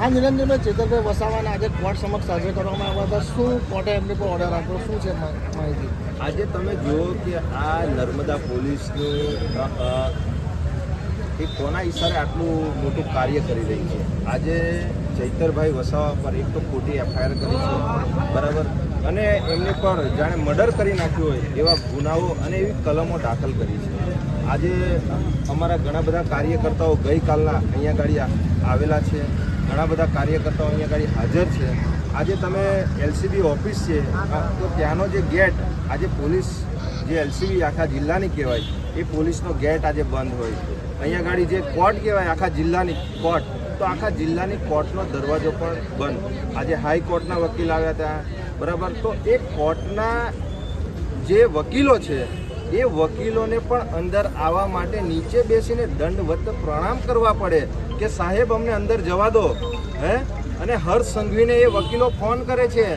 આ નિરંજનભાઈ ચેતરભાઈ વસાવાના આજે કોર્ટ સમક્ષ હાજર કરવામાં આવ્યા હતા. શું કોર્ટે એમની પર ઓર્ડર આપ્યો, શું છે માહિતી? આજે તમે જુઓ કે આ નર્મદા પોલીસની એ કોના ઈશારે આટલું મોટું કાર્ય કરી રહી છે. આજે ચૈતરભાઈ વસાવા પર એક તો ખોટી એફઆઈઆર કરી છે, બરાબર, અને એમની પર જાણે મર્ડર કરી નાખ્યું હોય એવા ગુનાઓ અને એવી કલમો દાખલ કરી છે. આજે અમારા ઘણા બધા કાર્યકર્તાઓ ગઈકાલના અહીંયા ગાડી આવેલા છે, ઘણા બધા કાર્યકર્તાઓ અહીંયા ગાડી હાજર છે. આજે તમે એલસીબી ઓફિસ છે તો ત્યાંનો જે ગેટ આજે પોલીસ જે એલસીબી આખા જિલ્લાની કહેવાય એ પોલીસનો ગેટ આજે બંધ હોય. અહીંયા ગાડી જે કોર્ટ કહેવાય આખા જિલ્લાની કોર્ટ, તો આખા જિલ્લાની કોર્ટનો દરવાજો પણ બંધ. આજે હાઈકોર્ટના વકીલ આવ્યા હતા, બરાબર, તો એ કોર્ટના જે વકીલો છે એ વકીલોને પણ અંદર આવવા માટે નીચે બેસીને દંડવત પ્રણામ કરવા પડે કે સાહેબ અમને અંદર જવા દો. અને હર્ષ સંઘવીને એ વકીલો ફોન કરે છે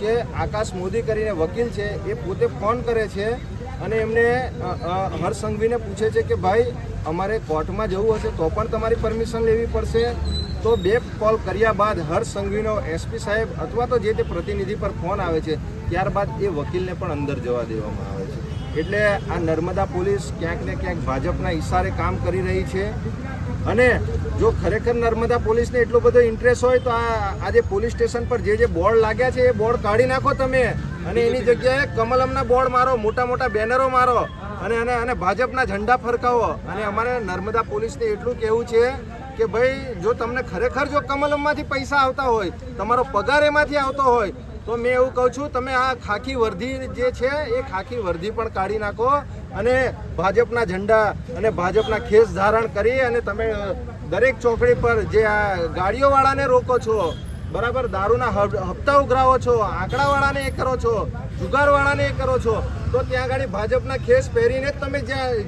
કે આકાશ મોદી કરીને વકીલ છે એ પોતે ફોન કરે છે અને એમને હર્ષ સંઘવીને પૂછે છે કે ભાઈ અમારે કોર્ટમાં જવું હશે તો પણ તમારી પરમિશન લેવી પડશે. તો 2 કોલ કર્યા બાદ હર્ષ સંઘવીનો એસપી સાહેબ અથવા તો જે તે પ્રતિનિધિ પર ફોન આવે છે, ત્યારબાદ એ વકીલને પણ અંદર જવા દેવામાં આવે છે. એટલે આ નર્મદા પોલીસ ક્યાંક ને ક્યાંક ભાજપના ઈશારે કામ કરી રહી છે. અને જો ખરેખર નર્મદા પોલીસને એટલો બધો ઇન્ટરેસ્ટ હોય તો આજે પોલીસ સ્ટેશન પર જે બોર્ડ લાગ્યા છે એ બોર્ડ કાઢી નાખો તમે, અને એની જગ્યાએ કમલમના બોર્ડ મારો, મોટા મોટા બેનરો મારો અને ભાજપના ઝંડા ફરકાવો. અને અમારે નર્મદા પોલીસને એટલું કહેવું છે કે ભાઈ જો તમને ખરેખર જો કમલમમાંથી પૈસા આવતા હોય, તમારો પગાર એમાંથી આવતો હોય, તો મેં એવું કહું છું તમે આ ખાખી વર્દી જે છે એ ખાખી વર્દી પણ કાઢી નાખો અને ભાજપના ઝંડા અને ભાજપના ખેસ ધારણ કરી અને તમે દરેક ચોકડી પર જે આ ગાડીઓવાળાને રોકો છો, બરાબર, દારૂના હપ્તા ઉઘરાવો છો, આંકડાવાળાને એ કરો છો, જુગારવાળાને એ કરો છો, તો ત્યાં આગળ ભાજપના ખેસ પહેરીને જ તમે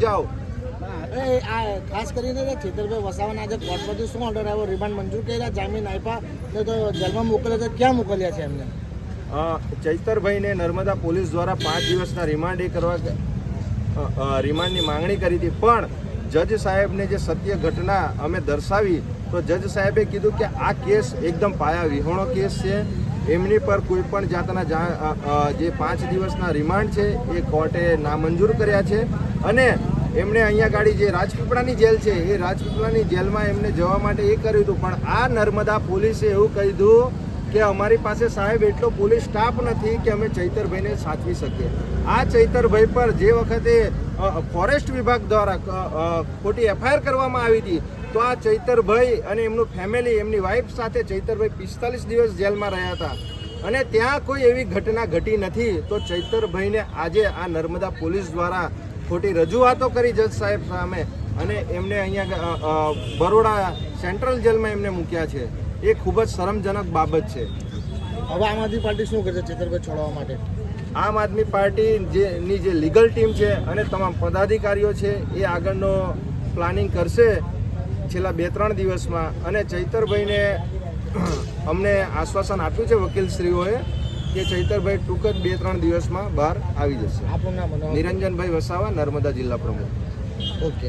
જાઓ. આ ખાસ કરીને ચેતરભાઈ વસાવાના આજે કોર્ટ પરથી શું ઓર્ડર આવ્યો? રિમાન્ડ મંજૂર કર્યા, જામીન આપ્યા ને તો જેલમાં મોકલ્યા છે, ક્યાં મોકલ્યા છે એમને? ચૈતરભાઈને નર્મદા પોલીસ દ્વારા 5 દિવસના રિમાન્ડ રિમાન્ડની માંગણી કરી હતી, પણ જજ સાહેબને જે સત્ય ઘટના અમે દર્શાવી તો જજ સાહેબે કીધું કે આ કેસ એકદમ પાયા વિહોણો કેસ છે. એમની પર કોઈ પણ જાતના જે 5 દિવસના રિમાન્ડ છે એ કોર્ટે નામંજૂર કર્યા છે. અને એમણે અહીંયા ગાડી જે રાજપીપળાની જેલ છે એ રાજપીપળાની જેલમાં એમને જવા માટે એ કર્યું હતું, પણ આ નર્મદા પોલીસે એવું કીધું કે અમારી પાસે સાહેબ એટલો પોલીસ સ્ટાફ નથી કે અમે ચૈતરભાઈને સાચવી શકીએ. આ ચૈતરભાઈ પર જે વખતે ફોરેસ્ટ વિભાગ દ્વારા ખોટી એફઆઈઆર કરવામાં આવી હતી, તો આ ચૈતરભાઈ અને એમનું ફેમિલી એમની વાઈફ સાથે ચૈતરભાઈ 45 દિવસ જેલમાં રહ્યા હતા અને ત્યાં કોઈ એવી ઘટના ઘટી નથી. તો ચૈતરભાઈને આજે આ નર્મદા પોલીસ દ્વારા ખોટી રજૂઆતો કરી જજ સાહેબ સામે અને એમને અહીંયા બરોડા સેન્ટ્રલ જેલમાં એમને મૂક્યા છે. એ ખૂબ જ શરમજનક બાબત છે. હવે આમ આદમી પાર્ટી શું કરશે ચેતરભાઈ છોડવા માટે? આમ આદમી પાર્ટીની જે લીગલ ટીમ છે અને તમામ પદાધિકારીઓ છે એ આગળનો પ્લાનિંગ કરશે છેલ્લા 2-3 દિવસમાં. અને ચૈતરભાઈને અમને આશ્વાસન આપ્યું છે વકીલશ્રીઓએ કે ચૈતરભાઈ ટૂંક જ 2-3 દિવસમાં બહાર આવી જશે. આપણું નામ? નિરંજનભાઈ વસાવા, નર્મદા જિલ્લા પ્રમુખ. ઓકે.